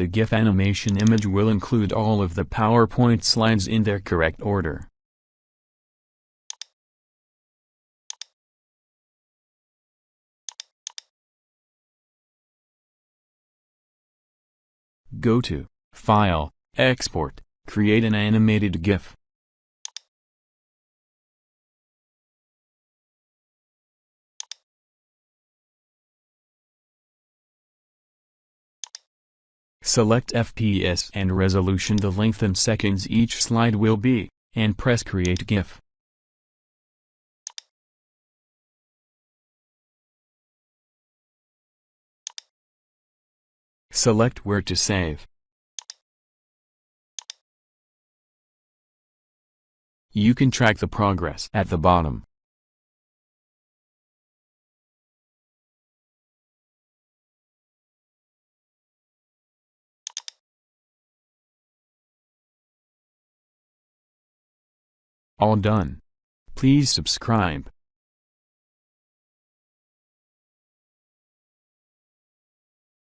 the GIF animation image will include all of the PowerPoint slides in their correct order. Go to File, Export, create an animated GIF. Select FPS and resolution, the length in seconds each slide will be, and press Create GIF. Select where to save. You can track the progress at the bottom. All done. Please subscribe.